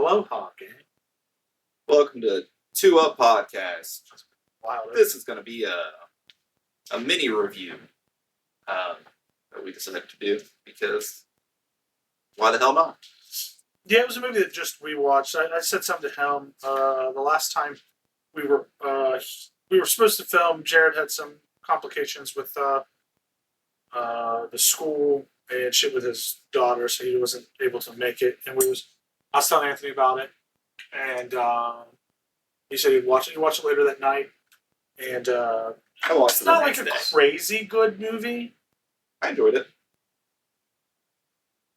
Aloha, gang. Welcome to Two Up Podcast. Wow. This is going to be a mini review that we decided to do because why the hell not? Yeah, it was a movie that just we watched. I said something to Helm the last time we were supposed to film. Jared had some complications with the school and shit with his daughter, so he wasn't able to make it. And I was telling Anthony about it, and he said he'd watch it. He watched it later that night, and I watched it's it not the like next a day. crazy good movie. I enjoyed it.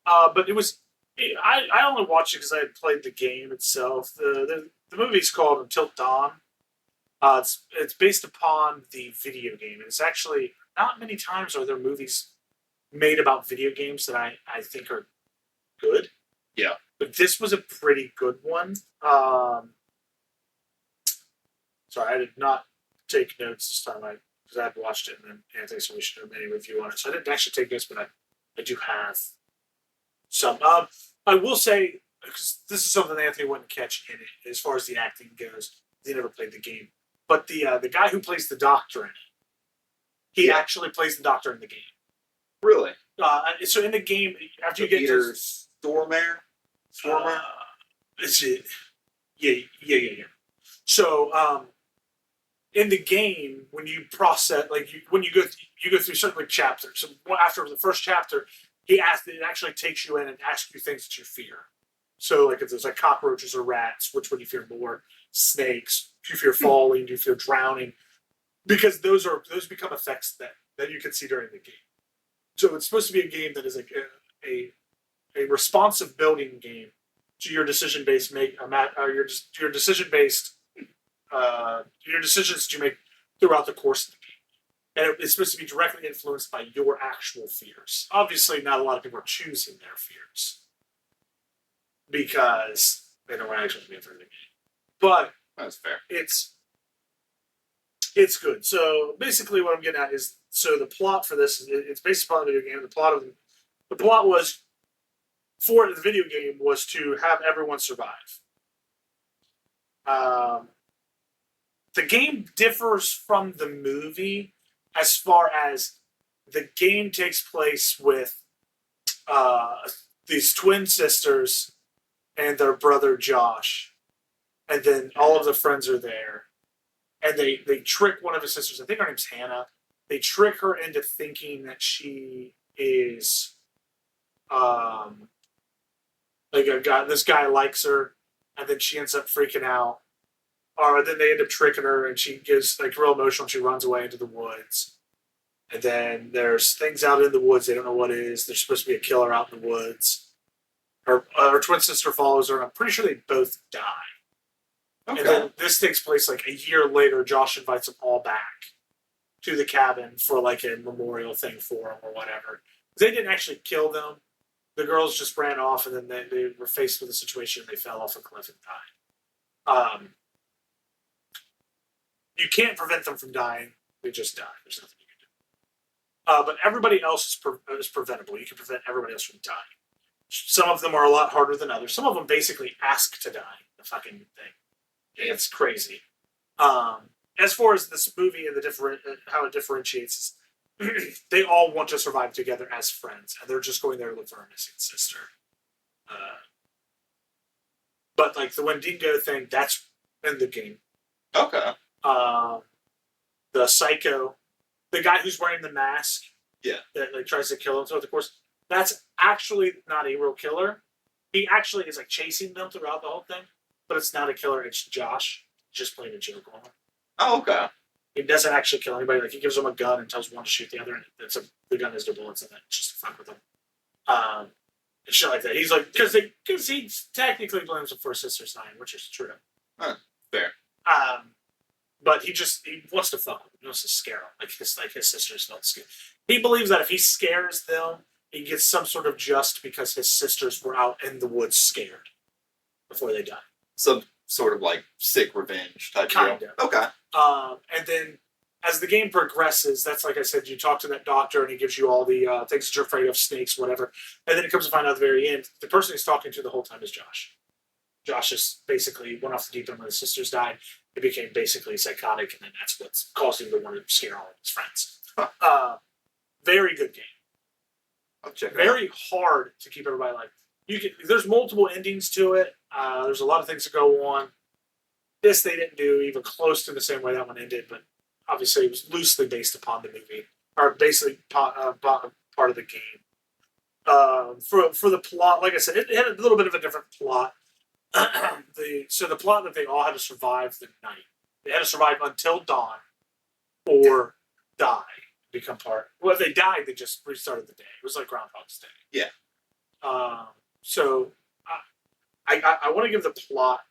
But it was. I only watched it because I had played the game itself. The movie's called Until Dawn. It's based upon the video game. And it's actually not many times are there movies made about video games that I think are good. Yeah. But this was a pretty good one. Sorry, I did not take notes this time because I had watched it and then Anthony said we should do a mini review on it. So I didn't actually take notes, but I do have some. I will say, because this is something Anthony wouldn't catch in it as far as the acting goes. He never played the game. But the guy who plays the doctor in it, he actually plays the doctor in the game. Really? So in the game, after you get Peter Stormare? Is it? Yeah. So, in the game, when you process, when you go through certain chapters. So after the first chapter, it actually takes you in and asks you things that you fear. So, if there's cockroaches or rats, which one do you fear more? Snakes. Do you fear falling? Do you fear drowning? Because those become effects that you can see during the game. So it's supposed to be a game that is a responsive building game to your decision based your decisions that you make throughout the course of the game, and it's supposed to be directly influenced by your actual fears. Obviously, not a lot of people are choosing their fears because they don't actually be in the game. But that's fair. It's good. So basically, what I'm getting at is the plot for this. It's based upon the video game. The plot was for the video game was to have everyone survive. The game differs from the movie as far as the game takes place with these twin sisters and their brother Josh, and then all of the friends are there. And they trick one of his sisters. I think her name's Hannah. They trick her into thinking that she is, this guy likes her, and then she ends up freaking out. Or then they end up tricking her, and she gets real emotional. And she runs away into the woods. And then there's things out in the woods. They don't know what it is. There's supposed to be a killer out in the woods. Her twin sister follows her, and I'm pretty sure they both die. Okay. And then this takes place a year later. Josh invites them all back to the cabin for a memorial thing for them or whatever. They didn't actually kill them. The girls just ran off, and then they were faced with a situation. They fell off a cliff and died. You can't prevent them from dying. They just die. There's nothing you can do. But everybody else is preventable. You can prevent everybody else from dying. Some of them are a lot harder than others. Some of them basically ask to die. The fucking thing. It's crazy. As far as this movie and how it differentiates, they all want to survive together as friends, and they're just going there to look for a missing sister. But the Wendigo thing, that's in the game. Okay. The psycho, the guy who's wearing the mask, that tries to kill him throughout the course, that's actually not a real killer. He actually is chasing them throughout the whole thing. But it's not a killer. It's Josh just playing a joke on him. Oh, okay. He doesn't actually kill anybody. He gives them a gun and tells one to shoot the other, and the gun has no bullets in it, just to fuck with them. And shit like that. He's because he technically blames him for his sister's dying, which is true. Fair. But he wants to fuck with them. He wants to scare them. His sisters felt scared. He believes that if he scares them, he gets some sort of just because his sisters were out in the woods scared before they died. Some sort of sick revenge type deal. Okay. And then as the game progresses, that's like I said, you talk to that doctor and he gives you all the things that you're afraid of, snakes, whatever. And then it comes to find out at the very end, the person he's talking to the whole time is Josh. Josh just basically went off the deep end when his sisters died. He became basically psychotic, and then that's what's caused him to want to scare all of his friends. Very good game. I'll check it out. Very hard to keep everybody like. There's multiple endings to it. There's a lot of things to go on. This they didn't do even close to the same way that one ended, but obviously it was loosely based upon the movie, or basically part of the game. For the plot, like I said, it had a little bit of a different plot. The plot that they all had to survive the night. They had to survive until dawn, or die, become part. Well, if they died, they just restarted the day. It was like Groundhog's Day. Yeah. So I want to give the plot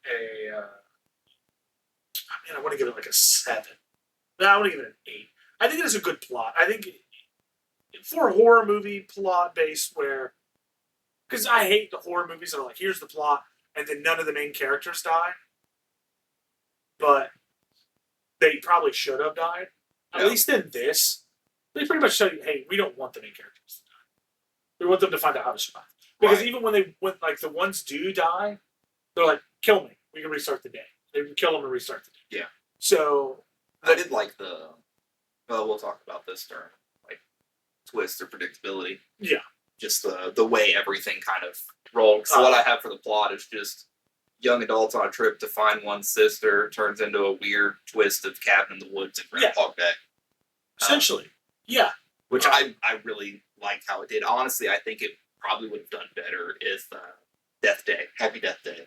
I want to give it like a 7. No, I want to give it an 8. I think it is a good plot. I think for a horror movie plot base where, because I hate the horror movies that are like, here's the plot, and then none of the main characters die. But they probably should have died. At least in this, they pretty much tell you, hey, we don't want the main characters to die. We want them to find out how to survive. Because even when the ones do die, they're like, kill me. We can restart the day. They can kill them and restart the day. Yeah. So I did like we'll talk about this during like twist or predictability. Yeah. Just the way everything kind of rolled. So what I have for the plot is just young adults on a trip to find one sister turns into a weird twist of Cabin in the Woods and Groundhog Day. Essentially. Yeah. Which I really liked how it did. Honestly, I think it probably would have done better if Happy Death Day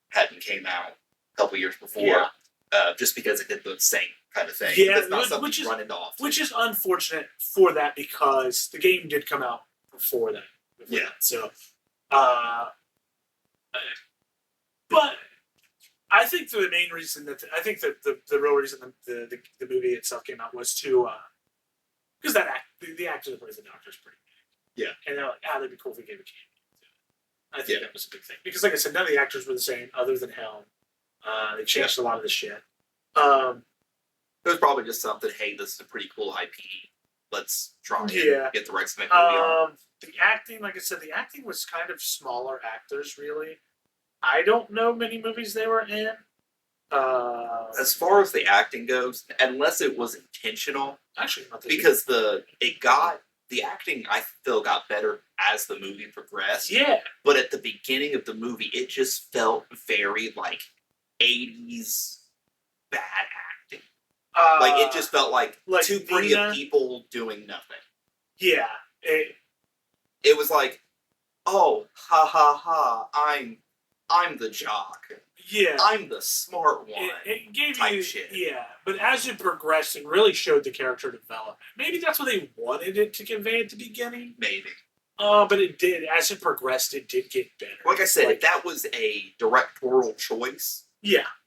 hadn't came out a couple years before. Yeah. Just because it did the same kind of thing. Yeah, it's not something you run into often. Which is unfortunate for that because the game did come out before that. So, but I think the main reason that the real reason the movie itself came out was to because the actor that plays the doctor is pretty big. Yeah, and they're like, that'd be cool if we gave a cameo. I think that was a big thing because, like I said, none of the actors were the same other than Helm. They changed a lot of the shit. It was probably just something. Hey, this is a pretty cool IP. Let's try and get the rights to make a movie on. The acting, like I said, the acting was kind of smaller actors. Really, I don't know many movies they were in. As far as the acting goes, unless it was intentional, actually, not because the acting I feel got better as the movie progressed. Yeah, but at the beginning of the movie, it just felt very like 80s bad acting. Like it just felt like too pretty of people doing nothing. Yeah, it was like, oh, ha ha ha, I'm the jock. Yeah, I'm the smart one. It gave type you shit. Yeah, but as it progressed, it really showed the character development. Maybe that's what they wanted it to convey at the beginning. Maybe. But it did. As it progressed, it did get better. Like I said, if that was a directorial choice,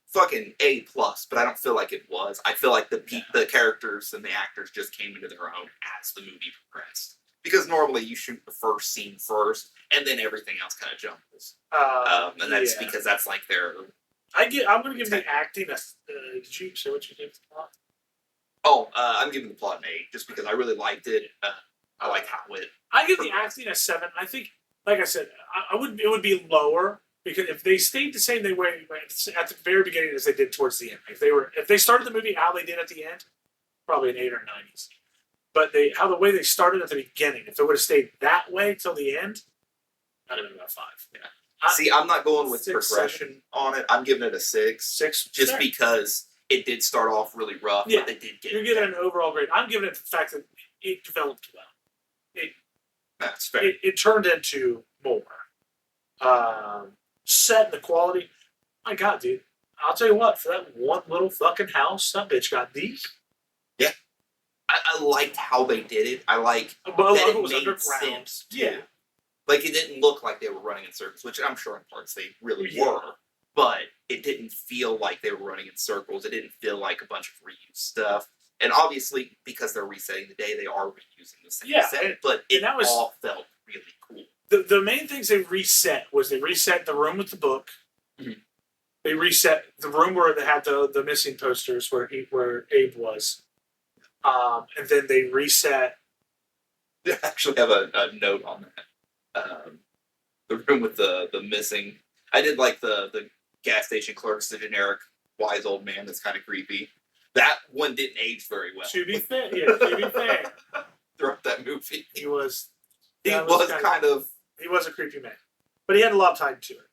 fucking A+. But I don't feel like it was. I feel like the characters and the actors just came into their own as the movie progressed. Because normally you shoot the first scene first, and then everything else kind of jumbles. And that's because that's like their. I'm going to give the acting a. Did you say what you gave the plot? Oh, I'm giving the plot an 8 just because I really liked it. I like how it. I give the acting a 7. I think, like I said, it would be lower because if they stayed the same way at the very beginning as they did towards the end. If they started the movie how they did at the end, probably an 8 or 9. But the way they started at the beginning, if it would have stayed that way till the end, I'd have been about 5. Yeah. See, I'm not going with 6, progression 7. on it. I'm giving it a 6. 6, just because it did start off really rough, but they did get. You're giving it an overall grade. I'm giving it the fact that it developed well. That's fair. It turned into more. Set the quality. My God, dude. I'll tell you what. For that one little fucking house, that bitch got deep. Yeah. I liked how they did it. I like that it was made underground. sense. Yeah. Like, it didn't look like they were running in circles, which I'm sure in parts they really were. But it didn't feel like they were running in circles. It didn't feel like a bunch of reused stuff. And obviously, because they're resetting the day, they are reusing the same set. But all felt really cool. The main things they reset was they reset the room with the book. Mm-hmm. They reset the room where they had the missing posters where Abe was. And then they reset. I actually have a note on that. The room with the missing. I did like the gas station clerk's the generic wise old man that's kind of creepy. That one didn't age very well. To be fair, throughout that movie, he was kind of he was a creepy man, but he had a lot of time to it.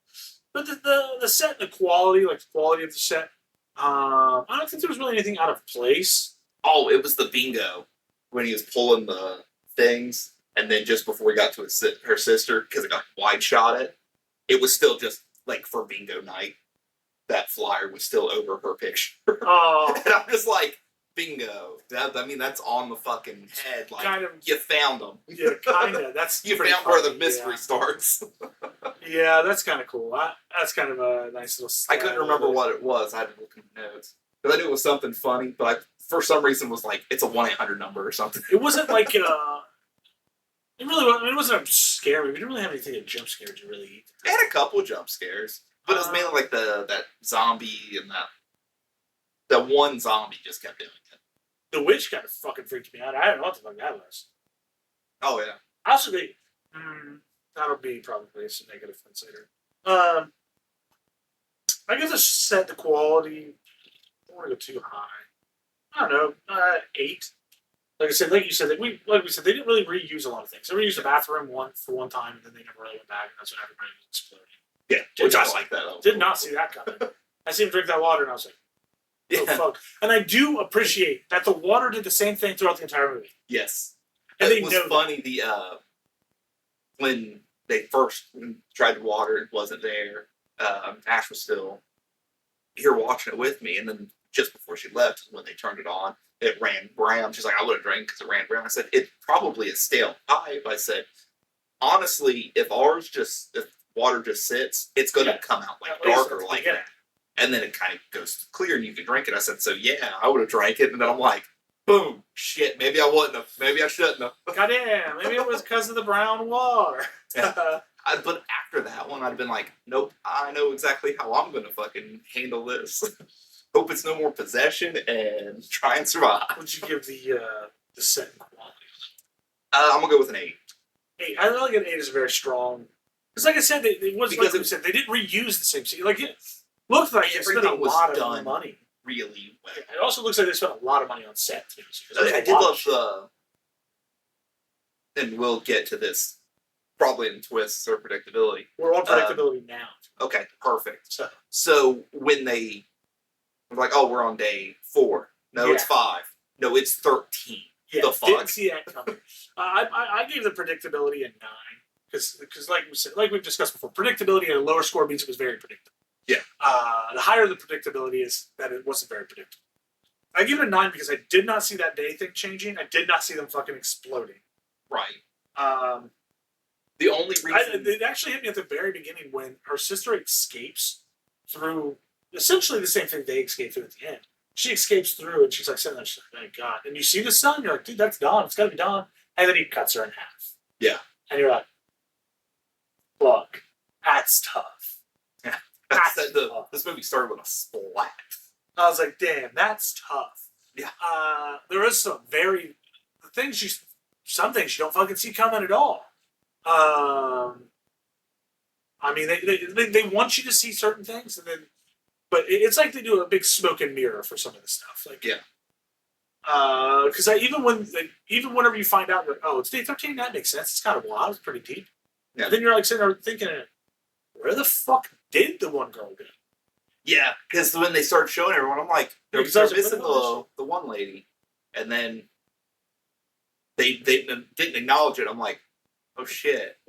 But the set, the quality of the set, I don't think there was really anything out of place. Oh, it was the bingo when he was pulling the things, and then just before he got to her sister, because it got wide shot it was still just like for bingo night. That flyer was still over her picture. Oh, and I'm just like, bingo. That's on the fucking head. Like, kind of, you found them. Yeah, kind of. That's you found where the mystery starts. Yeah, that's kind of cool. That's kind of a nice little. I couldn't remember what it was. I had to look in the notes because I knew it was something funny, but I, for some reason, was like, it's a 1-800 number or something. It wasn't like it really wasn't. It wasn't a scare. We didn't really have anything that jump scared you really. It had a couple of jump scares, but it was mainly like that zombie and that one zombie just kept doing it. The witch kind of fucking freaked me out. I don't know what the fuck that was. Oh yeah. Also, that'll be probably some negative ones later. I guess I set the quality. I don't want to go too high. I don't know, 8. Like I said, like you said, we said, they didn't really reuse a lot of things. They reused the bathroom for one time, and then they never really went back, and that's when everybody was exploding. Yeah, which I like that. Did not see that coming. I seen him drink that water, and I was like, oh, fuck. And I do appreciate that the water did the same thing throughout the entire movie. Yes. And it was funny, when they first tried the water, it wasn't there. Ash was still here watching it with me, and then just before she left, when they turned it on, it ran brown. She's like, I would have drank because it ran brown. I said, it probably is stale pipe. I said, honestly, if water just sits, it's going to come out like darker like that. And then it kind of goes clear and you can drink it. I said, so yeah, I would have drank it. And then I'm like, boom, shit, maybe I wouldn't have. Maybe I shouldn't have. Goddamn, maybe it was because of the brown water. Yeah. But after that one, I'd have been like, nope, I know exactly how I'm going to fucking handle this. Hope it's no more possession and try and survive. Would you give the set and quality? I'm going to go with an 8. 8. I think an 8 is very strong. Because like I said, they didn't reuse the same scene. Like, it looked like they spent a lot of money. Really well. It also looks like they spent a lot of money on set, too. I did love and we'll get to this probably in twists or predictability. We're on predictability now. Okay, perfect. So when they were like, oh, we're on day 4. No, it's 5. No, it's 13. Yeah, the fuck? Didn't see that coming. I gave the predictability a 9. Because like we said, like we've discussed before, predictability at a lower score means it was very predictable. Yeah. The higher the predictability is that it wasn't very predictable. I give it a 9 because I did not see that day thing changing. I did not see them fucking exploding. Right. The only reason... it actually hit me at the very beginning when her sister escapes through essentially the same thing they escaped through at the end. She escapes through and she's like sitting there, she's like, thank God. And you see the sun, you're like, dude, that's Dawn. It's got to be Dawn. And then he cuts her in half. Yeah. And you're like, look, that's tough. Yeah. This movie started with a splat. I was like, damn, that's tough. Yeah. There is some some things you don't fucking see coming at all. I mean, they want you to see certain things, and then, but it's like they do a big smoke and mirror for some of the stuff. Like, yeah. Because even whenever you find out that, oh, it's day 13, that makes sense. It's kind of wild. It's pretty deep. Yeah. And then you're like sitting there thinking, where the fuck did the one girl go? Yeah, because when they started showing everyone, I'm like, they're missing the one lady, and then they didn't acknowledge it. I'm like, oh shit.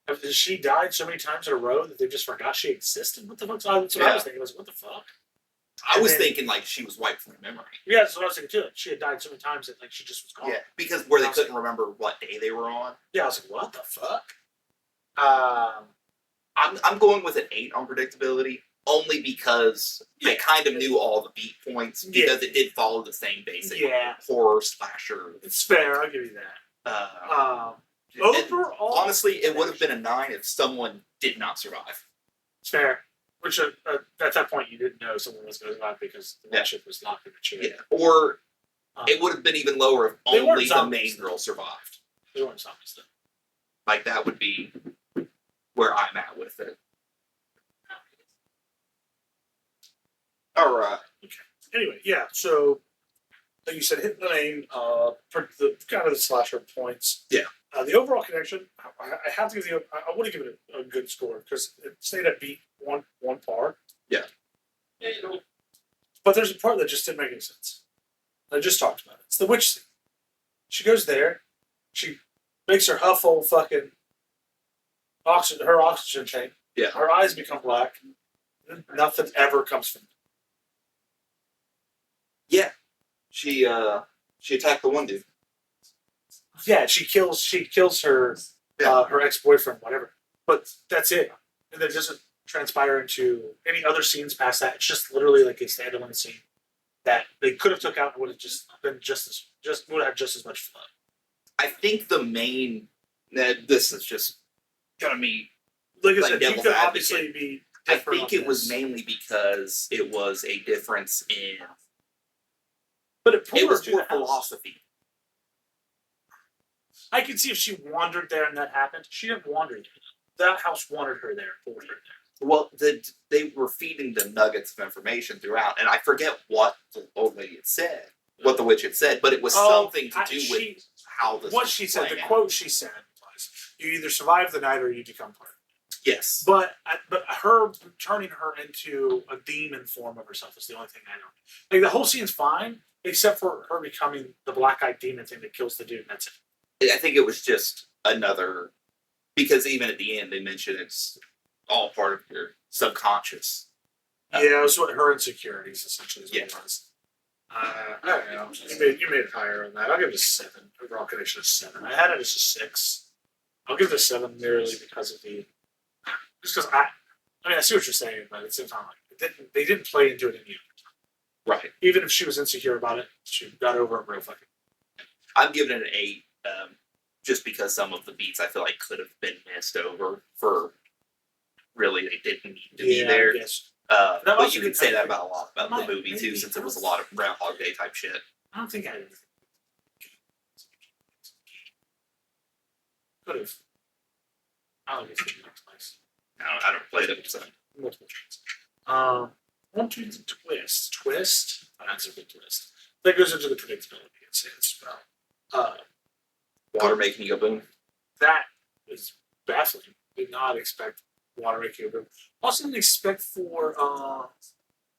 Has she died so many times in a row that they just forgot she existed? What the fuck? That's what I was thinking. I was like, what the fuck? I was thinking like she was wiped from memory. Yeah, that's what I was thinking too. Like, she had died so many times that like she just was gone. Yeah, because where they couldn't remember what day they were on. Yeah, I was like, what the fuck? I'm going with an 8 on predictability, only because I kind of knew all the beat points because it did follow the same basic horror slasher. It's fair, I'll give you that. Overall, honestly, it would have been a 9 if someone did not survive. It's fair. Which at that point you didn't know someone was going to survive because the ship was locked in the chair. Yeah. Or it would have been even lower if only the main girl survived. They weren't zombies though. Like that would be where I'm at with it. All right. Okay. Anyway, yeah. So, like you said, hit the main, the kind of the slasher points. Yeah. The overall connection, I have to give you. I want to give it a good score because it stayed at beat one par. Yeah. But there's a part that just didn't make any sense. I just talked about it. It's the witch scene. She goes there. She makes her huff whole fucking her oxygen tank. Yeah. Her eyes become black. Nothing ever comes from it. Yeah. She attacked the one dude. Yeah, she kills her her ex-boyfriend, whatever. But that's it. And it doesn't transpire into any other scenes past that. It's just literally like a standalone scene that they could have took out and would have just been would have had just as much fun. I think the main this is just gonna be like I said, you could obviously be I think it was mainly because it was a difference in but it was more philosophy. I can see if she wandered there and that happened. She didn't wander there. That house wanted her there, pulled her there. Well, they were feeding them nuggets of information throughout, and I forget what the old lady had said, what the witch had said, but it was something to do with how this. What she said, the quote she said was, "You either survive the night or you become part of it." Yes, but her turning her into a demon form of herself is the only thing I don't like. The whole scene's fine, except for her becoming the black-eyed demon thing that kills the dude. And that's it. I think it was just another, because even at the end they mention it's all part of your subconscious. Yeah, it was what her insecurities essentially is what it was. I don't know. You made it higher on that. I'll give it a 7. Overall connection is 7. I had it as a 6. I'll give it a 7 merely because of the. Just because I see what you're saying, but at the same time, they didn't play into it in you. Right. Even if she was insecure about it, she got over it real fucking. I'm giving it an 8. Just because some of the beats I feel like could have been missed over for really they didn't need to be there. But you could say that about a lot about the movie too, since it was a lot of Groundhog Day type shit. I don't think I could have. I don't think it's the next place. I don't play them, so multiple trains. One to the twist. Twist? Oh, that's a good twist. That goes into the predictability and sense. Water making a boom. That is baffling. Did not expect water making a boom. Also didn't expect for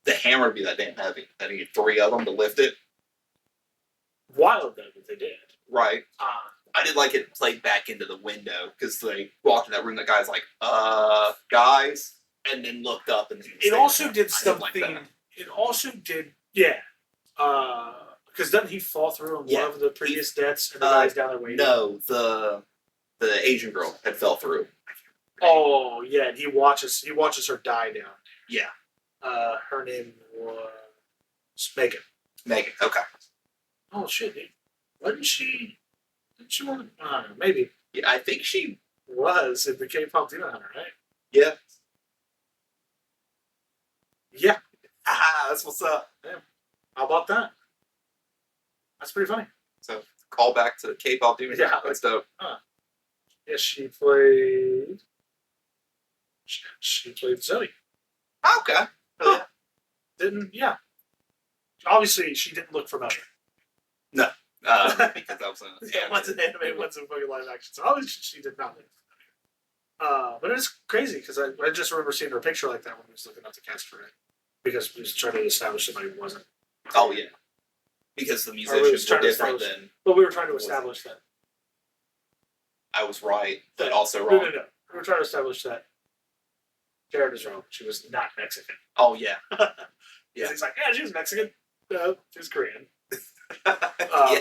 the hammer to be that damn heavy. I need 3 of them to lift it. Wild though that they did. Right. I did like it played back into the window because they walked in that room. The guy's like, guys, and then looked up and it also did something. It also did, yeah. Because doesn't he fall through on one of the previous deaths and the guy's down there waiting? No, the Asian girl had fell through. Oh yeah, and he watches her die down. Yeah. Her name was Megan. Megan. Okay. Oh shit! Wasn't she? Didn't she want? Maybe. Yeah, I think she was in the K-pop Demon Hunter, right? Yeah. Yeah. That's what's up. Damn. How about that? That's pretty funny. So, call back to K-pop Demon Hunter. That's dope. Yeah, she played Zoe. Okay. Oh, yeah. Obviously, she didn't look familiar. No. Because that was one's an anime, one's a fucking live action. So obviously, she did not look familiar. But it's crazy because I just remember seeing her picture like that when we was looking up the cast for it. Because we was trying to establish somebody who wasn't. Oh, yeah. Because the musicians were different than. But we were trying to establish that. I was right, but also wrong. No. We were trying to establish that Jared is wrong. She was not Mexican. Oh, yeah. Yeah. He's like, yeah, she was Mexican. No, she was Korean. Yeah.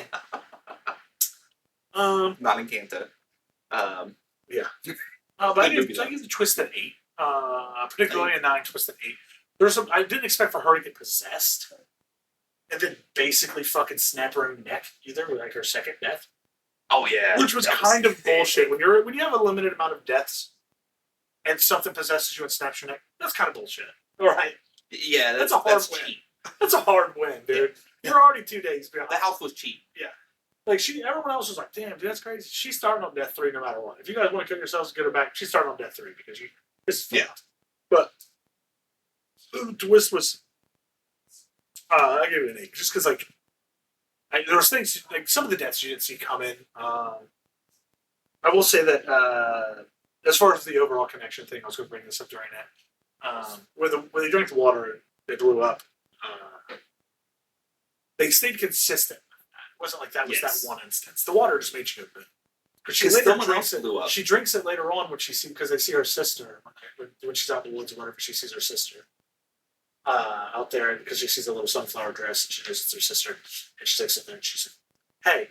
Not in Kanto. Yeah. But I give the twist an 8. Particularly a 9, twist an 8. There's some. I didn't expect for her to get possessed, and then basically fucking snap her own neck either, with like her second death. Oh yeah, which was kind of bullshit. When you have a limited amount of deaths, and something possesses you and snaps your neck, that's kind of bullshit. All right. Yeah, that's a hard win. Cheap. That's a hard win, dude. Yeah. You're already 2 days behind. The house was cheap. Yeah. Like everyone else was like, damn, dude, that's crazy. She's starting on death 3 no matter what. If you guys want to kill yourselves, get her back. She's starting on death 3 because this is fun. Yeah. But the twist was I give it an 8, just because like there was things like some of the deaths you didn't see coming. I will say that as far as the overall connection thing, I was going to bring this up during that. When they drank the water, they blew up. They stayed consistent. It wasn't like that was that one instance. The water just made you go good. Because she later drinks it. She drinks it later on when she sees because they see her sister when she's out in the woods or whatever. She sees her sister out there because she sees a little sunflower dress and she knows it's her sister. And she takes it there and she says, "Hey."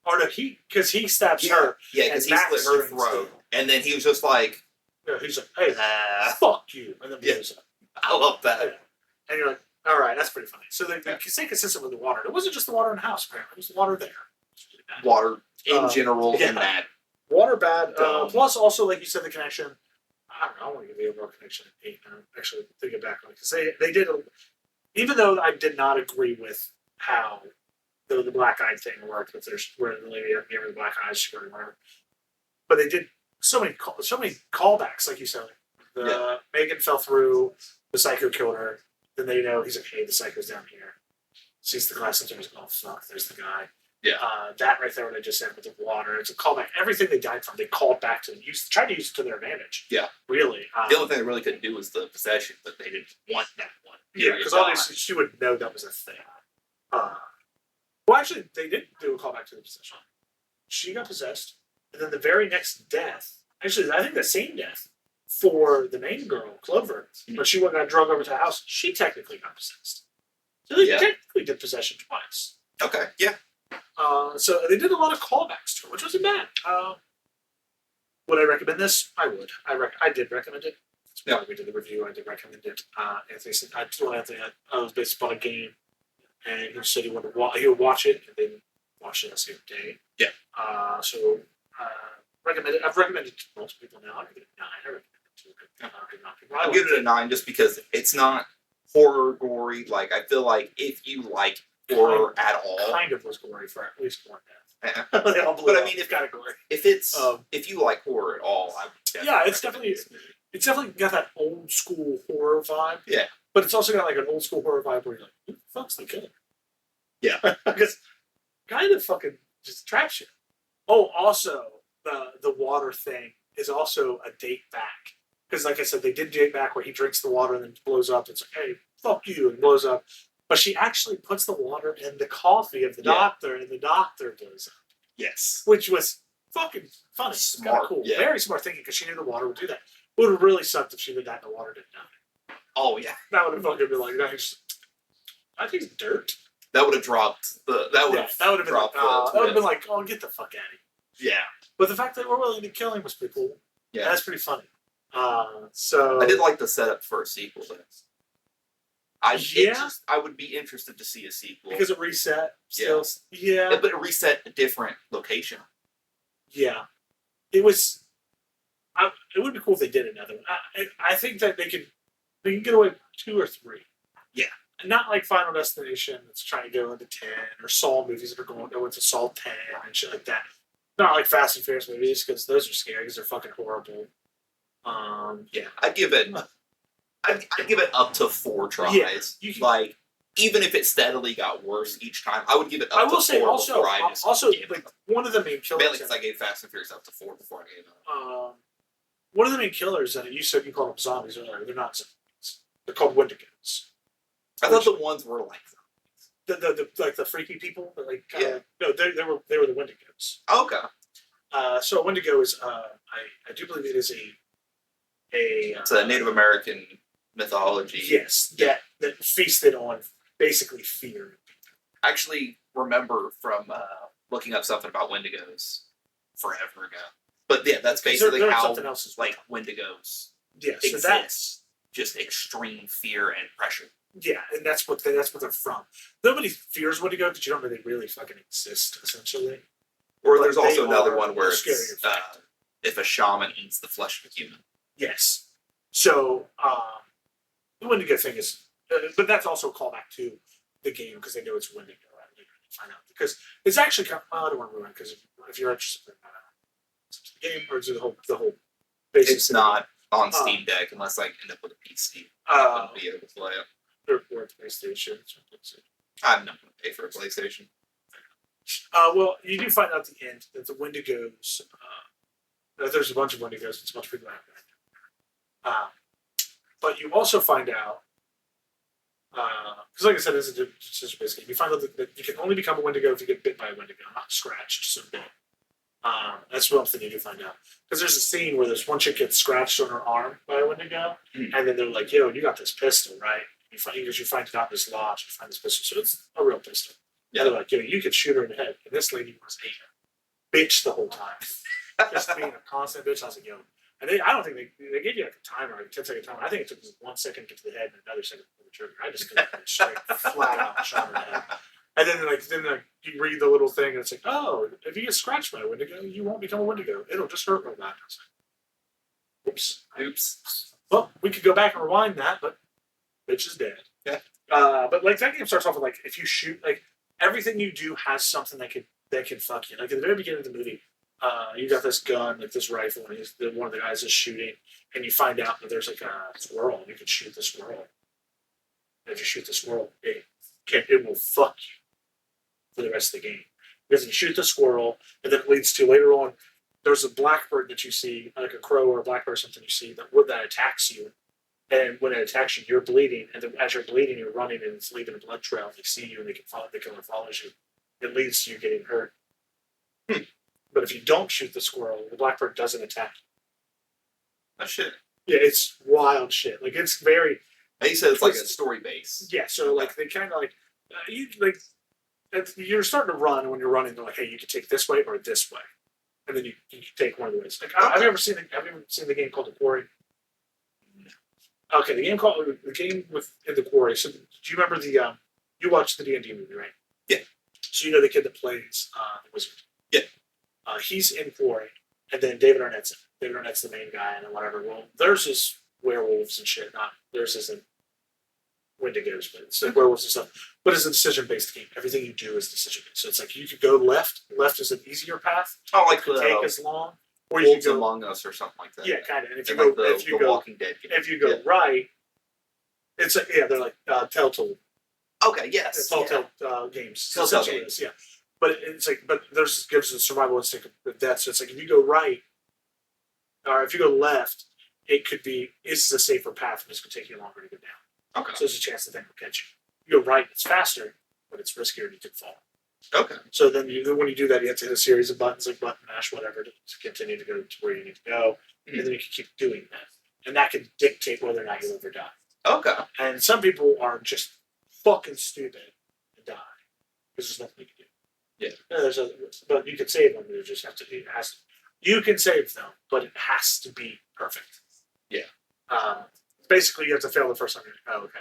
Or no, because he stabs her. Yeah, because he slit her throat. And then he was just like... Yeah, he's like, "Hey, fuck you." And then blows up. I love that. Yeah. And you're like, all right, that's pretty funny. So they stay consistent with the water. It wasn't just the water in the house, apparently. It was the water there. Water in general in that. Water bad. Plus, also, like you said, the connection. I don't know. I want to give the overall connection an 8. Actually, thinking back on it. Because they did, even though I did not agree with how the black-eyed thing worked, with where the lady gave her the black eyes, she couldn't remember. But they did so many callbacks, like you said. Megan fell through, the psycho killed her. Then they know he's like, "Hey, the psycho's down here." Sees the glass and goes, "Oh fuck, there's the guy." Yeah. That right there, what I just said with the water, it's a callback. Everything they died from, they called back to tried to use it to their advantage. Yeah. Really. The only thing they really couldn't do was the possession, but they didn't want that one. Yeah, because obviously she would know that was a thing. Well, actually, they did do a callback to the possession. She got possessed, and then the very next death, actually, I think the same death for the main girl, Clover, when she got drugged over to the house, she technically got possessed. So they technically did possession twice. Okay, yeah. So they did a lot of callbacks to it, which wasn't bad. Would I recommend this? I would. I did recommend it. That's why we did the review. I did recommend it. Anthony said, I told Anthony I was based upon a game, and he said he would watch it, and then watch it the same day. Yeah. So recommend it. I've recommended it to multiple people now. I give it a 9. I recommend it to I'll give it a 9 just because it's not horror gory. Like, I feel like if you like horror at all, kind of was gory for at least one death. But I mean, if you like horror at all, it's definitely got that old school horror vibe. Yeah, but it's also got like an old school horror vibe where you're like, "Who the fuck's the killer?" Yeah, because kind of fucking just traps you. Oh, also the water thing is also a date back. Because, like I said, they did date back where he drinks the water and then blows up. It's like, "Hey, fuck you," and blows up. But she actually puts the water in the coffee of the doctor, and the doctor blows up. Yes. Which was fucking funny. Smart. Cool. Yeah. Very smart thinking, because she knew the water would do that. It would have really sucked if she did that and the water didn't die. Oh, yeah. That would have fucking been like, I think it's dirt. That would have dropped the... That would have been like, "Oh, get the fuck out of here." Yeah. But the fact that we're willing to kill him was pretty cool. Yeah. That's pretty funny. So I did like the setup for a sequel to this. I would be interested to see a sequel. Because it reset. Still. Yeah. But it reset a different location. Yeah. It was... it would be cool if they did another one. I think that they can get away with 2 or 3. Yeah. Not like Final Destination that's trying to go into 10, or Saw movies that are going into Saw 10 and shit like that. Not like Fast and Furious movies, because those are scary because they're fucking horrible. Yeah, I'd give it up to 4 tries. Yeah, like, even if it steadily got worse each time, I would give it up to 4. I will say also like one of the main killers. Mainly because I gave Fast and Furious up to 4 before I gave it up. One of the main killers, and you said you called them zombies earlier. They're not zombies. They're called Wendigos. I thought the ones were like the like the freaky people. No, they were the Wendigos. Oh, okay. So a Wendigo is I do believe it is it's a Native American mythology. Yes, that feasted on basically fear. I actually remember from looking up something about Wendigos forever ago. But yeah, that's basically how like Wendigos exist. So that's just extreme fear and pressure. Yeah, and that's what they're from. Nobody fears Wendigo because you don't know they really fucking exist, essentially. Or there's also another one where it's if a shaman eats the flesh of a human. Yes. So the Wendigo thing is, but that's also a callback to the game because they know it's Wendigo. Right? They find out because it's actually kind of, I don't want to ruin it because if you're interested in the game or the whole basic. It's not on Steam Deck unless I end up with a PC. I wouldn't be able to play it. Or PlayStation. I'm not going to pay for a PlayStation. Well, you do find out at the end that the Wendigos, there's a bunch of Wendigos, it's a bunch of people out there. But you also find out, because like I said, it's a decision-based game. You find out that you can only become a Wendigo if you get bit by a Wendigo, not scratched, so bit. That's one thing you do find out. Because there's a scene where this one chick gets scratched on her arm by a Wendigo, and then they're like, yo, you got this pistol, right? You find it out in this lodge, you find this pistol, so it's a real pistol. Yeah, they're like, yo, you could shoot her in the head. And this lady was a bitch the whole time. Just being a constant bitch. I was like, yo. And I don't think they gave you like a timer, like a 10-second timer. I think it took 1 second to get to the head and another second to the trigger. I just couldn't straight flat out shot her in the head. And then you read the little thing and it's like, oh, if you get scratched by a Wendigo, you won't become a Wendigo. It'll just hurt real bad. Oops. Well, we could go back and rewind that, but bitch is dead. Yeah. But like that game starts off with like if you shoot, like everything you do has something that can fuck you. Like at the very beginning of the movie, you got this gun, like this rifle, and one of the guys is shooting, and you find out that there's like a squirrel, and you can shoot the squirrel. And if you shoot the squirrel, it will fuck you for the rest of the game. Because you shoot the squirrel, and then it leads to later on, there's a blackbird that you see, like a crow or a blackbird or something you see, that attacks you. And when it attacks you, you're bleeding, and then as you're bleeding, you're running, and it's leaving a blood trail, and they see you, and the killer follows you. It leads to you getting hurt. But if you don't shoot the squirrel, the blackbird doesn't attack you. Oh, shit. Yeah, it's wild shit. Like, it's very... He said it's like a story base. Yeah, so, like, they kind of, like... You're starting to run, and when you're running, they're like, hey, you can take this way or this way. And then you can take one of the ways. Like, have you ever seen the game called The Quarry? Okay, the game in The Quarry. So, do you remember you watched the D&D movie, right? Yeah. So you know the kid that plays the wizard. Yeah. He's in Quarry, and then David Arnett's in. David Arnett's the main guy, and then whatever. Well, theirs is werewolves and shit. Not theirs isn't Wendigos, but it's like werewolves and stuff. But it's a decision-based game. Everything you do is decision-based. So it's like you could go left. Left is an easier path. Oh, like it take as long. Or you could go Among Us or something like that. Yeah, kind of. And if you go, like the Walking Dead game. If you go right, it's like they're like Telltale. Okay, yes. Telltale games. Telltale games. Yeah. But it's like, theirs gives a survival instinct of death. So it's like if you go right, or if you go left, this is a safer path, and it's going to take you longer to go down. Okay. So there's a chance that thing will catch you. You go right, it's faster, but it's riskier and you could fall. Okay. So then when you do that, you have to hit a series of buttons, like button mash, whatever, to continue to go to where you need to go. Mm-hmm. And then you can keep doing that. And that can dictate whether or not you live or die. Okay. And some people are just fucking stupid and die. Because there's nothing you can do. Yeah. But you can save them. You can save them, but it has to be perfect. Yeah. Basically, you have to fail the first time. Okay.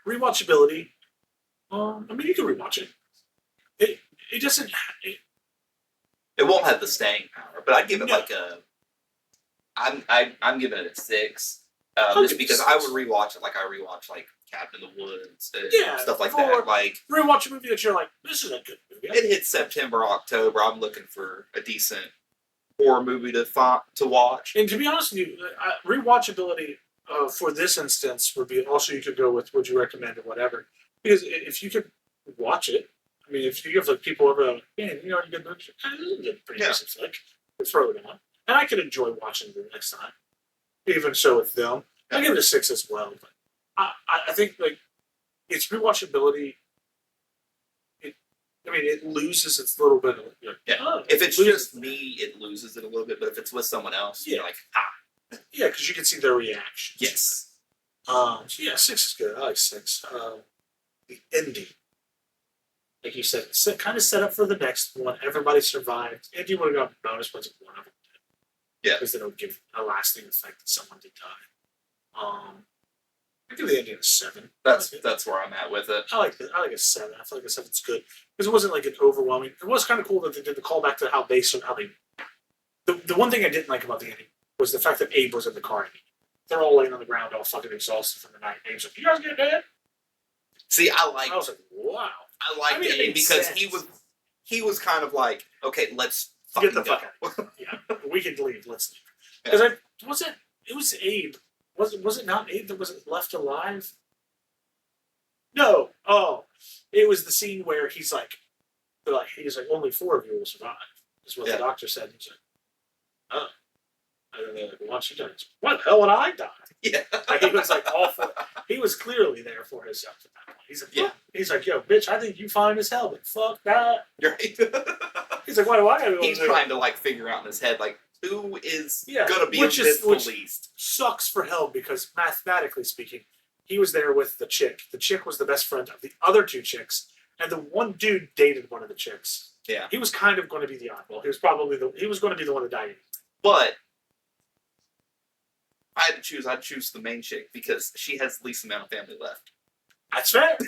Rewatchability. You can rewatch it. It doesn't. It won't have the staying power, but I'd give it like a. I'm giving it a 6. Just because I would rewatch it like I rewatch like Cabin in the Woods and stuff like that. Like rewatch a movie that you're like, this is a good movie. It hits September, October. I'm looking for a decent horror movie to watch. And to be honest with you, rewatchability for this instance would be also you could go with would you recommend or whatever. Because if you could watch it, I mean, if you give like people over, like, man, you know, you get this is a pretty decent flick, throw it on, and I could enjoy watching it the next time. Even so with them, I give it a 6 as well. But I think like its rewatchability. It loses its little bit of if it's just me, it loses it a little bit. But if it's with someone else, you're like, yeah, because you can see their reaction. Yes. 6 is good. I like 6. The ending, like you said, kind of set up for the next one. Everybody survived. And you would have got bonus points if one of them did. Yeah. Because they don't give a lasting effect that someone did die. I give the ending a 7. That's where I'm at with it. I like a 7. I feel like a 7's good because it wasn't like an overwhelming. It was kind of cool that they did the callback to how they. The one thing I didn't like about the ending was the fact that Abe was in the car. They're all laying on the ground, all fucking exhausted from the night. Abe's like, "You guys get dead?" See, I was like, "Wow." I liked Abe because he was kind of like, "Okay, let's get the fuck out." Yeah, we can leave. Let's leave. Because it was Abe Was it not Abe that was left alive? No. Oh, it was the scene where he's like only 4 of you will survive. Is what the doctor said. He's like, oh. And then they're like, well, she dies. Why the hell would I die? Yeah. Like, he was like all for. He was clearly there for himself at that point. He's like, yeah. He's like, yo, bitch, I think you fine as hell, but fuck that. Right. He's like, why do I? He's trying to like figure out in his head like who is gonna be which least. Sucks for hell because mathematically speaking, he was there with the chick. The chick was the best friend of the other 2 chicks, and the one dude dated one of the chicks. Yeah. He was kind of going to be the oddball. He was going to be the one that died. But if I had to choose, I'd choose the main chick because she has the least amount of family left. That's fair.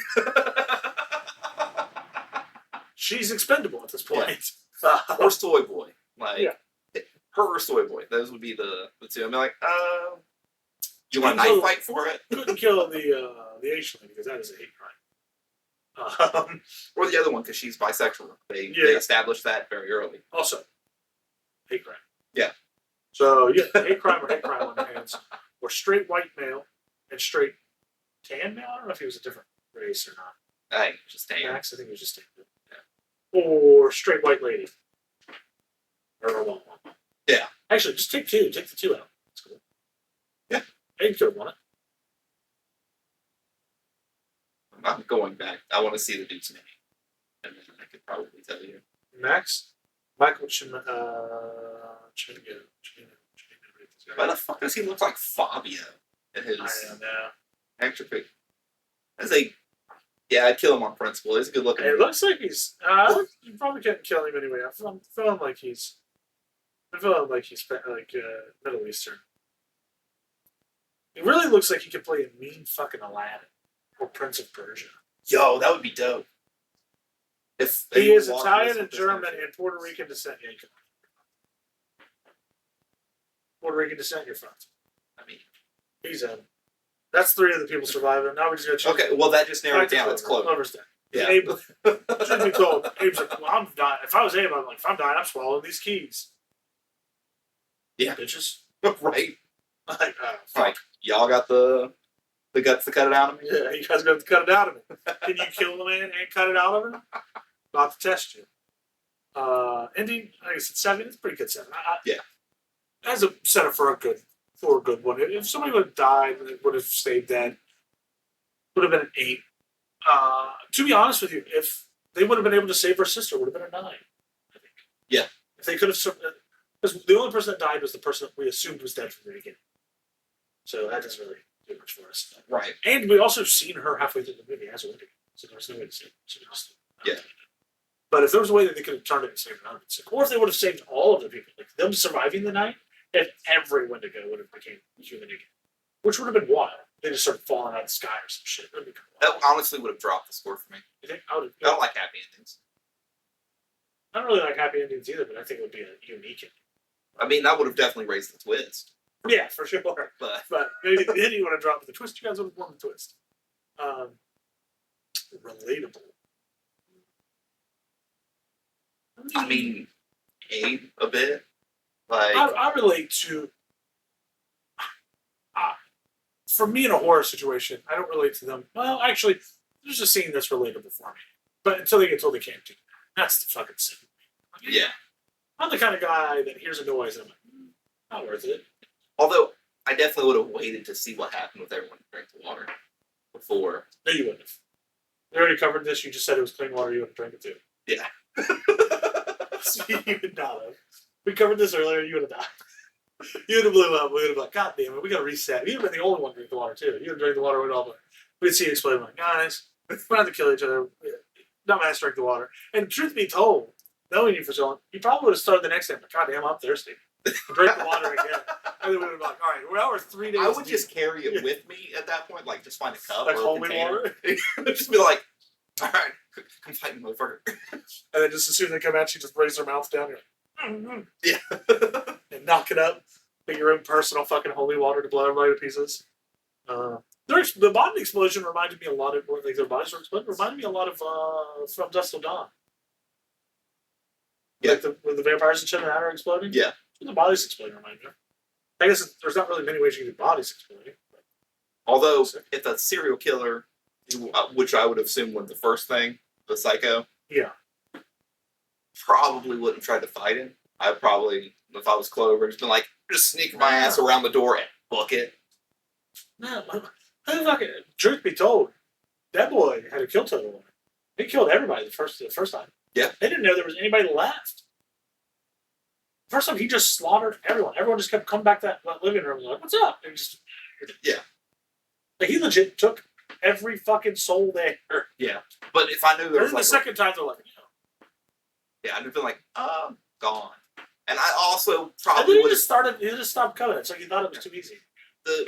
She's expendable at this point. Yeah. Or Soy Boy. Like, her or Soy Boy. Those would be the 2. I'd be like, you want a knife fight for it? Couldn't kill the Asian lady because that is a hate crime. Or the other one because she's bisexual. They established that very early. Also, hate crime. Yeah. So, hate crime or hate crime on their hands. Or straight white male and straight tan male. I don't know if he was a different race or not. I think just tan. Max, I think he was just tan. Yeah. Or straight white lady. Or one. Yeah. Actually, just take 2. Take the 2 out. That's cool. Yeah. Abe could have won it. I'm going back. I want to see the dude's name. And then I could probably tell you. Max? Michael Chingo. Why the fuck does he look like Fabio in his extra pic? I'd kill him on principle. He's a good looking. It looks like he's. You probably can't kill him anyway. I'm feeling like he's Middle Eastern. It really looks like he could play a mean fucking Aladdin or Prince of Persia. Yo, that would be dope. If he is Italian and German and Puerto Rican descent. Yeah, Puerto Rican descent, you're fucked. I mean, he's in. That's 3 of the people surviving. Now we just got to choose. Okay, well that just narrowed it down. It's close. Clover's dead. Yeah. Abe, should be told. Abe's like, well, I'm dying. If I was Abe, I'm like, if I'm dying, I'm swallowing these keys. Yeah, bitches. Right. Like y'all got the guts to cut it out of me. Yeah, you guys got to cut it out of me. Can you kill the man and cut it out of him? About to test you. Indy, like I said, 7. It's a pretty good 7. Yeah. As a setup for a good one. If somebody would have died and would have stayed dead, would have been an 8. To be honest with you, if they would have been able to save her sister, would have been a 9. I think. Yeah. If they could have, because the only person that died was the person that we assumed was dead from the beginning. So that doesn't really do much for us. Right. And we also seen her halfway through the movie as a Wendy, so there was no way to save her. Yeah. But if there was a way that they could have turned it and saved her, or if they would have saved all of the people, like them surviving the night, and every Wendigo would have became human again, which would have been wild. They just started falling out of the sky or some shit. That honestly would have dropped the score for me. You think? I don't like happy endings. I don't really like happy endings either, but I think it would be a unique ending. I mean, that would have definitely raised the twist. Yeah, for sure. But maybe the ending would have dropped the twist. You guys would have won the twist. Relatable. I mean, a bit. Like I relate to. For me in a horror situation, I don't relate to them. Well, actually, there's a scene that's relatable for me. But until they get told they can't do it. That's the fucking sin. Yeah. I'm the kind of guy that hears a noise and I'm like, not worth it. Although, I definitely would have waited to see what happened with everyone who drank the water before. No, you wouldn't have. We already covered this. You just said it was clean water. You would have drank it too. Yeah. So you would not have. We covered this earlier. You would have died. You would have blew up. We would have been like, God damn it, we got to reset. You'd have been the only one to drink the water too. You would have drank the water with all the. We'd see you explain, like, guys, we don't have to kill each other. Not mass drink the water. And truth be told, knowing you for so long, you probably would have started the next day. Like, God damn, I'm thirsty. Drink the water again. And then we would have been like, all right, well, we're 3 days. I would just carry it with me at that point, like just find a cup like or homemade water. Just be like, all right, come fight me, motherfucker. And then just as soon as they come at you, just raise their mouth down. You're like, mm-hmm. Yeah. And knock it up. Get your own personal fucking holy water to blow everybody to pieces. The body explosion reminded me a lot of, like their bodies were exploding, reminded me a lot of From Dusk Till Dawn. Yeah. Like with the vampires and shit and are exploding. Yeah. The bodies exploding reminded me. I guess there's not really many ways you can do bodies exploding. Although, if a serial killer, which I would assume was the first thing, the psycho, yeah, probably wouldn't try to fight him. I probably, if I was Clover, just been like, just sneak my ass around the door and book it. No, fucking truth be told, that boy had a kill total. He killed everybody the first time. Yeah, they didn't know there was anybody left. First time he just slaughtered everyone. Everyone just kept coming back to that living room like, "What's up?" And just like he legit took every fucking soul there. Yeah, but if I knew there was like the second time, they're like, yeah, I'd have been like, gone. And I also probably would have started. He just stopped coming. It's like he thought it was too easy.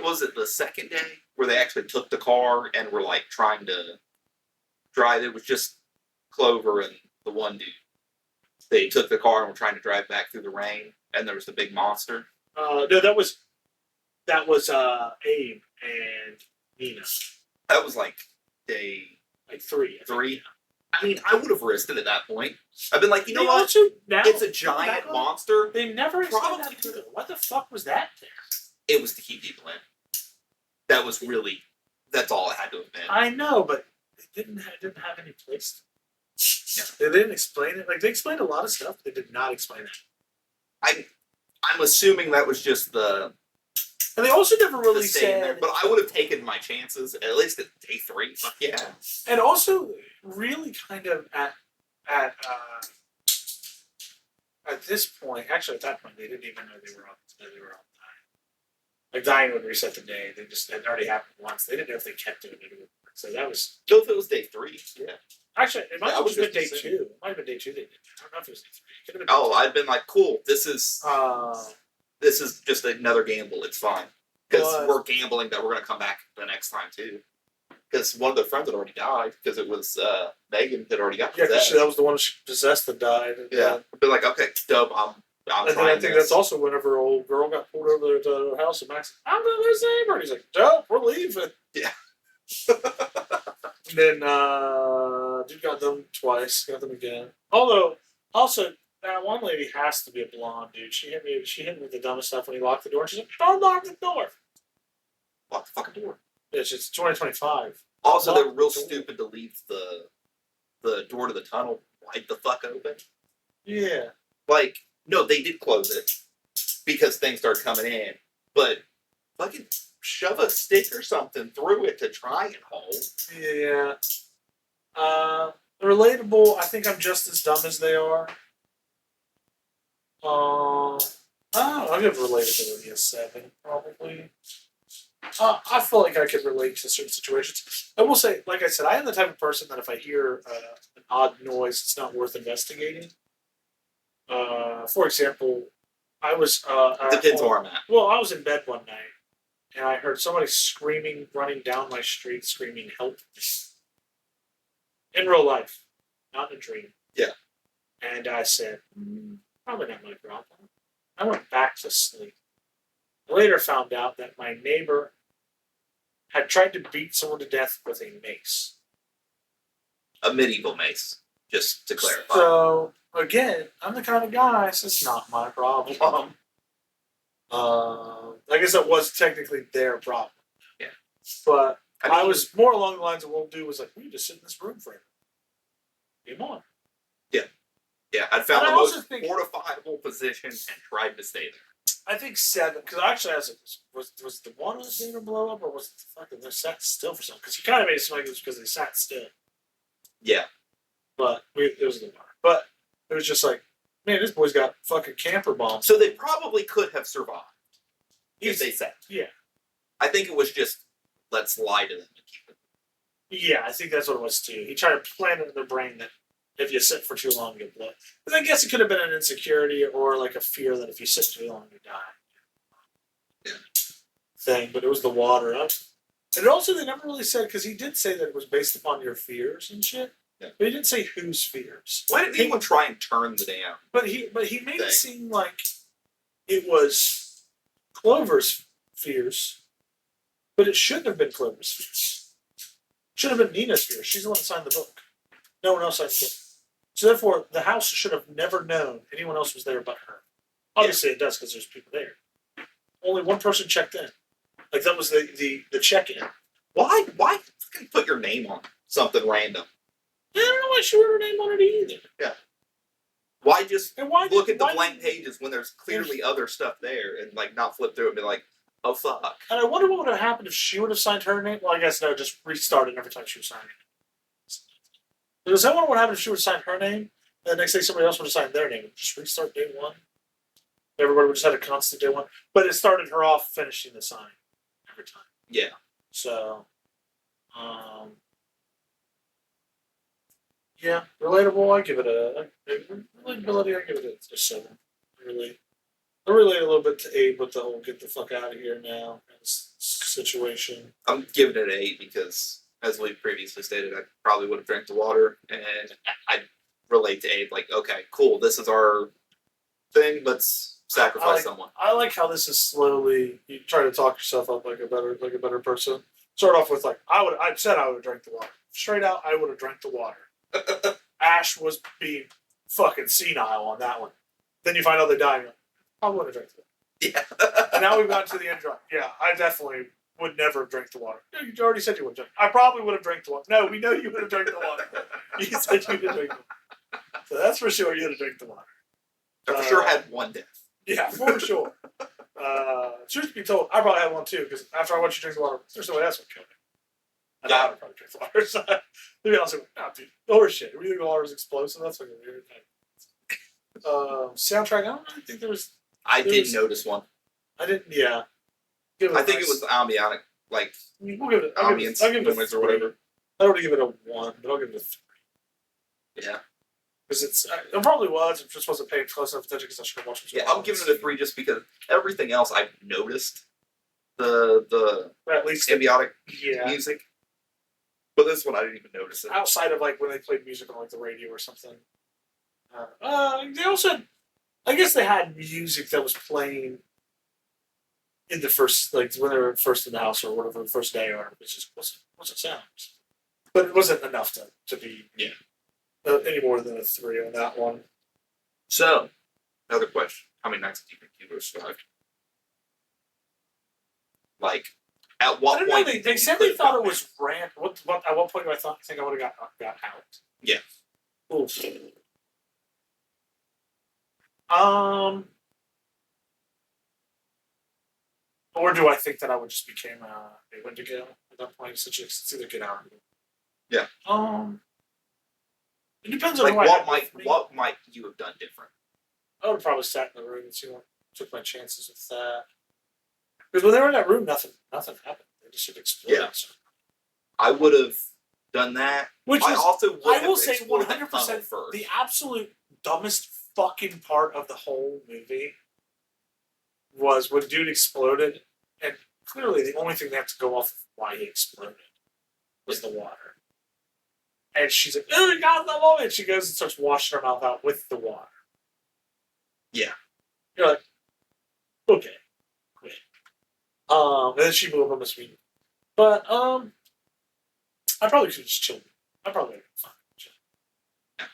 Was it the second day where they actually took the car and were like trying to drive? It was just Clover and the one dude. They took the car and were trying to drive back through the rain, and there was the big monster. No, that was Abe and Nina. That was like day three. I mean, I would have risked it at that point. I've been like, you know what? It's a giant monster. They never explained that to them. What the fuck was that there? It was to keep people in. That was really. That's all it had to have been. I know, but it didn't have any place. Yeah. They didn't explain it. Like, they explained a lot of stuff, but they did not explain it. I'm assuming that was just the... And they also never really said... There, but I would have taken my chances, at least at day 3. Fuck yeah. And also, really kind of at this point... Actually, at that point, they didn't even know they were all dying. Like, dying would reset the day. It had already happened once. They didn't know if they kept doing it. So that was... Still, if it was day 3, yeah. Actually, it might have just been day 2. It might have been day 2 they did. I don't know if it was day 3. I'd been like, cool, this is just another gamble. It's fine. Because we're gambling that we're going to come back the next time, too. Because one of their friends had already died. Because it was Megan that already got possessed. Yeah, because that was the one she possessed that died. Yeah. I'd be like, okay, dope, I'm and then I think that's also whenever old girl got pulled over to the house and Max, I'm going to save her. And he's like, dope, we're leaving. Yeah. And then, dude got them twice, got them again. Although, also, that one lady has to be a blonde, dude. She hit me with the dumbest stuff when he locked the door. She's like, don't lock the door. Lock the fucking door. It's 2025. Also, they're real stupid to leave the door to the tunnel wide the fuck open. Yeah. Like, no, they did close it because things started coming in. But fucking shove a stick or something through it to try and hold. Yeah. Relatable, I think I'm just as dumb as they are. I'll give relatability a 7, probably. I feel like I could relate to certain situations. I will say, like I said, I am the type of person that if I hear an odd noise, it's not worth investigating. For example, I was... Depends where I'm at. Well, I was in bed one night, and I heard somebody screaming, running down my street, screaming, help me. In real life, not in a dream. Yeah. And I said, probably not my problem. I went back to sleep. I later found out that my neighbor had tried to beat someone to death with a mace. A medieval mace, just to clarify. So, again, I'm the kind of guy, so it's not my problem. I guess that was technically their problem. Yeah. But I was more along the lines of what we'll do was like, we just sit in this room forever. Game on. Yeah. Yeah, I found the most fortifiable position and tried to stay there. I think 7, because actually, was the one was going to blow up, or was it fucking they sat still for something? Because he kind of made it seem like it was because they sat still. Yeah. But it was the water. But it was just like, man, this boy's got fucking camper bombs. So they probably could have survived if they sat. Yeah. I think it was just, let's lie to them and keep it. Yeah, I think that's what it was too. He tried to plant it in their brain that if you sit for too long, you'll blow. But I guess it could have been an insecurity or like a fear that if you sit too long, you die. Yeah. Thing, but it was the water. And also, they never really said, because he did say that it was based upon your fears and shit. Yeah. But he didn't say whose fears. Why didn't anyone try and turn the damn? But he made it seem like it was Clover's fears, but it shouldn't have been Clover's fears. It should have been Nina's fears. She's the one that signed the book. No one else signed the book. So therefore, the house should have never known anyone else was there but her. Obviously, it does because there's people there. only one person checked in. Like that was the check-in. Why fucking put your name on something random? I don't know why she wrote her name on it either. Yeah. Why just look at the blank pages when there's clearly other stuff there and like not flip through it and be like, oh fuck. And I wonder what would have happened if she would have signed her name. Well, I guess no, just restarted every time she was signing it. Because I wonder what happened if she would have signed her name, and the next day somebody else would have signed their name. Just restart day one. Everybody would just had a constant day one. But it started her off finishing the sign every time. Yeah. So, yeah, relatable. I give it relatability. I give it a 7. I relate a little bit to Abe with the whole "get the fuck out of here now" situation. I'm giving it an 8 because, as we previously stated, I probably would have drank the water, and I relate to Abe. Like, okay, cool, this is our thing. Let's sacrifice someone. I like how this is slowly. You try to talk yourself up like a better person. Start off with like I said I would have drank the water. Straight out, I would have drank the water. Ash was being fucking senile on that one. Then you find out they die. I would have drank the water. Yeah. And now we've gotten to the end drop. Yeah, I definitely would never have drank the water. You already said you would have drank. I probably would have drank the water. No, we know you would have drank the water. You said you would have drank the water. So that's for sure you would have drank the water. I for sure had one death. Yeah, for sure. Truth be told, I probably had one too, because after I watched you drink the water, there's somebody else would kill me. And I would probably drink the water. So, to be honest with you, no, dude, horse shit. We think the water is explosive. That's fucking weird. Soundtrack, I don't really think there was. I did notice one. I didn't, yeah. I think it was the ambionic, like, we'll give it, I'll give it or whatever. I don't want to give it a 1, but I'll give it a 3. Yeah. Because it probably was, it just wasn't paying close enough attention because I should have watched it. Yeah, I'm giving it a 3 just because everything else I've noticed. The at least ambiotic music. But this one I didn't even notice it. Outside of like when they played music on like the radio or something. They also had, I guess they had music that was playing in the first, like when they were first in the house or whatever, the first day, or it's just what's it sound? But it wasn't enough to be any more than a 3 on that one. So, another question: how many nights did you think you survived? Like, at what point? Know, they said they thought it was random. At what point do I think I would have got out? Yeah. Oof. Or do I think that I would just became a Wendigo at that point? It's either get out or yeah. It depends on like what might you have done different? I would have probably sat in the room and took my chances with that. Because when they were in that room, nothing happened. They just exploded. Yeah. I would have done that. I will say 100% the absolute dumbest fucking part of the whole movie was when dude exploded, and clearly the only thing they have to go off of why he exploded was the water. And she's like, "Oh, you got the moment." She goes and starts washing her mouth out with the water. Yeah. You're like, okay. Great. And then she blew up on the screen. But I probably should have just chilled. I probably would have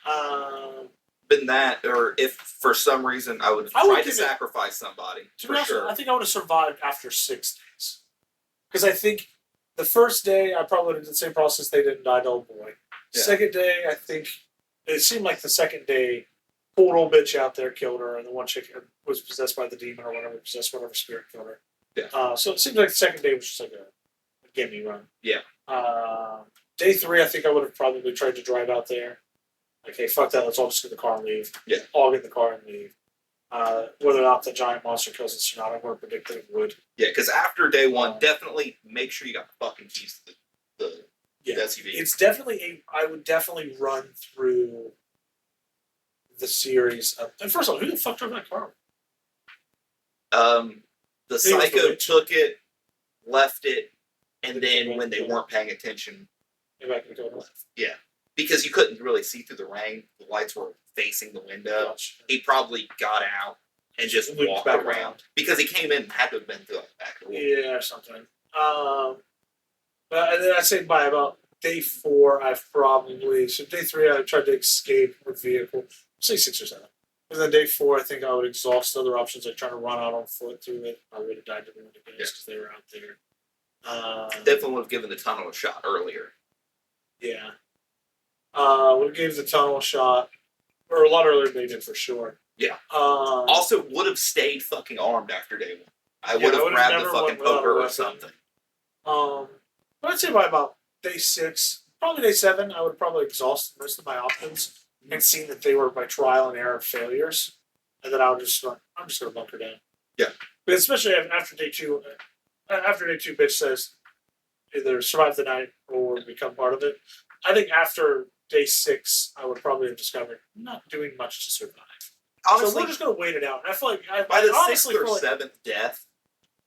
fine. Been that, or if for some reason I would try to sacrifice somebody. To be honest, I think I would have survived after 6 days. Because I think the first day I probably would have did the same process. They didn't die, old boy. Yeah. Second day, I think it seemed like the second day, poor old bitch out there killed her, and the one chick was possessed by the demon or whatever, possessed whatever spirit killed her. Yeah. So it seemed like the second day was just like a gimme run. Yeah. Day 3, I think I would have probably tried to drive out there. Like, hey, fuck that, let's all just get in the car and leave. Yeah. All get in the car and leave. Whether or not the giant monster kills us or not, I'm going to predict that it would. Yeah, because after day 1, definitely make sure you got the fucking keys to the SUV. It's definitely I would definitely run through the series. And first of all, who the fuck drove that car? The psycho took it, left it, and then when they weren't paying attention, left. Yeah. Because you couldn't really see through the rain. The lights were facing the window. Gotcha. He probably got out and just walked back around. Because he came in and had to have been through the back of the window. Yeah, or something. And then I'd say by about day 4, I've probably... So day 3, I tried to escape with vehicle. Say 6 or 7. And then day 4, I think I would exhaust other options, like trying to run out on foot through it. I would have died to the window because they were out there. Definitely would have given the tunnel a shot earlier. Yeah. Would have gave the tunnel a shot, or a lot earlier than they did for sure. Yeah. Also, would have stayed fucking armed after day 1. I would have grabbed the fucking poker or something. But I'd say by about day 6, probably day 7, I would probably exhaust most of my options and seen that they were by trial and error failures, and then I would just I'm just gonna bunker down. Yeah. But especially after day 2, bitch says either survive the night or become part of it. I think after day 6, I would probably have discovered I'm not doing much to survive. Honestly, so we're just gonna wait it out. And I feel like by the 6th or 7th death,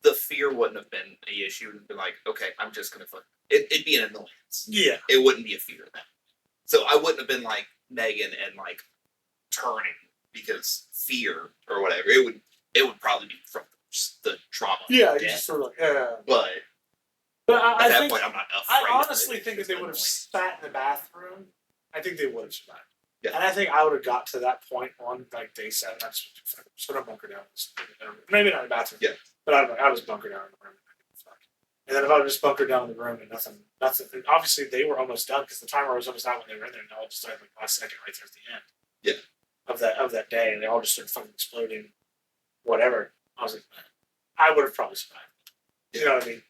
the fear wouldn't have been the issue. It would have been like, okay, I'm just gonna fuck. It'd be an annoyance. Yeah. It wouldn't be a fear then. So I wouldn't have been like Negan and like turning because fear or whatever. It would probably be from the trauma. Yeah, you just sort of like, yeah. But at that point, I'm not afraid. I honestly think if they would have spat in the bathroom, I think they would have survived. Yeah. And I think I would have got to that point on like day 7. I'm just gonna bunker down. Maybe not in the bathroom. Yeah. But I was bunker down in the room. And then if I would just bunker down in the room and nothing. Obviously, they were almost done because the timer was almost out when they were in there, and they all just died like last second right there at the end. Yeah. Of that day, and they all just started fucking exploding. Whatever. I was like, I would have probably survived. You know what I mean?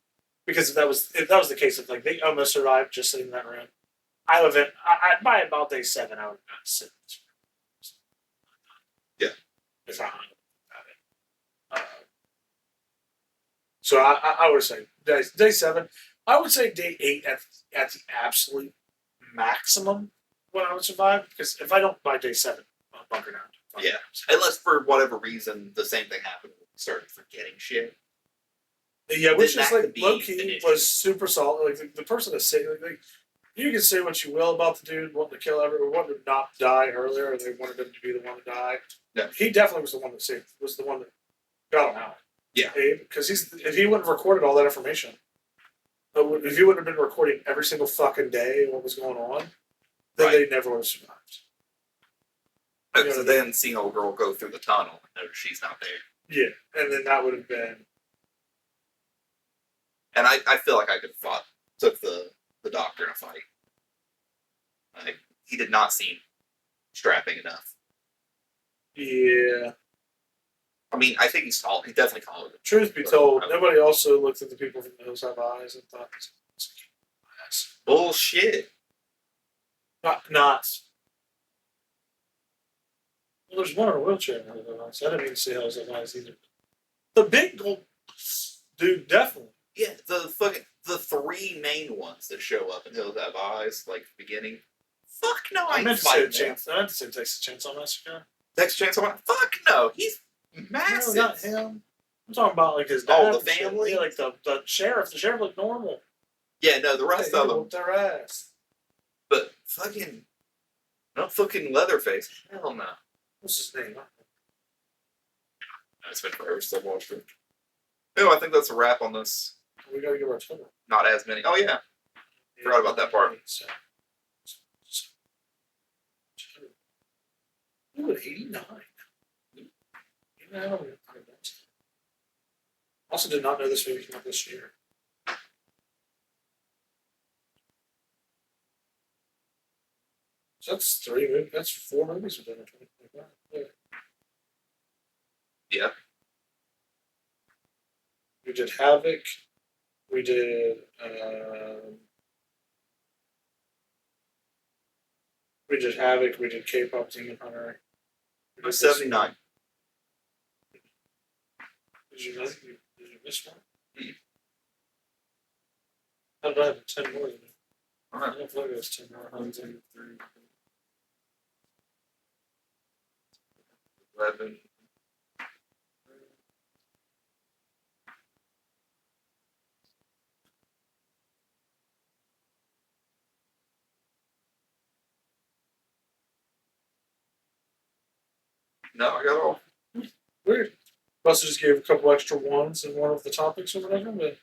Because if that was the case, if like they almost survived just sitting in that room, by about day 7, I would not sit in this room. Yeah. If I hung about it. So I would say day 7. I would say day 8 at the absolute maximum when I would survive. Because if I don't by day 7, I'll bunker down. Yeah. Unless for whatever reason the same thing happened. We started forgetting shit. Yeah, which is like low key was super solid. Like the person that say like you can say what you will about the dude wanting to kill everyone, wanting to not die earlier, or they wanted him to be the one to die. Yeah. He definitely was the one that saved. Was the one that got him out. Yeah, because if he wouldn't have recorded all that information, if he wouldn't have been recording every single fucking day what was going on, then they never would have survived. So then seeing old girl go through the tunnel and notice she's not there. Yeah, and then that would have been. And I feel like I could have took the doctor in a fight. He did not seem strapping enough. Yeah. I mean, I think he's tall. He's definitely taller. Truth be told, nobody also looked at the people from the Hills Have Eyes and thought this was ass. Bullshit. Not. Well, there's one in a wheelchair in Hills Have Eyes. I didn't even see Hills Have Eyes either. The big gold dude, definitely. Yeah, the 3 main ones that show up in Hills Have Eyes, like beginning. Fuck no, I ain't fighting him. I meant to say Texas Chainsaw Massacre. Texas Chainsaw Massacre? Fuck no, he's massive. No, not him. I'm talking about like his dad. Oh, the family? Yeah, like the sheriff. The sheriff looked normal. Yeah, no, the rest of them. Their ass. But fucking, no fucking Leatherface. Hell no. What's his name? It's been forever still watched it. Oh, I think that's a wrap on this. We gotta give our total. Not as many. Oh yeah. Forgot about that part. Ooh, 89. Also did not know this movie came out this year. So that's 3 movies. That's 4 movies within 2025. Yeah. We did Havoc. We did. We did Havoc. We did K-pop Demon Hunter. 79. Did you miss one? How did I have 10 more than you? I don't feel like it was 10 more. 11. No, I got all. Weird. Plus, just gave a couple extra ones in one of the topics or whatever. But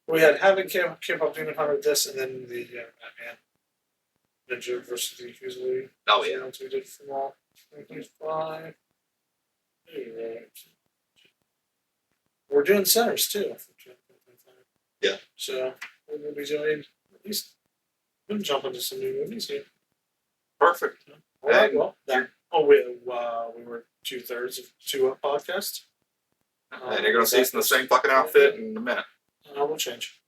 we had Havoc, K-pop Demon Hunter, this, and then the Batman Ninja versus the Accused League. Oh yeah. We did from all 2025. We're doing centers too. Yeah. So we'll be doing at least. We'll jump into some new movies here. Perfect. All right. Well, we were 2/3 of 2 Up podcast. And you're gonna see us in the same fucking outfit in a minute. We'll change.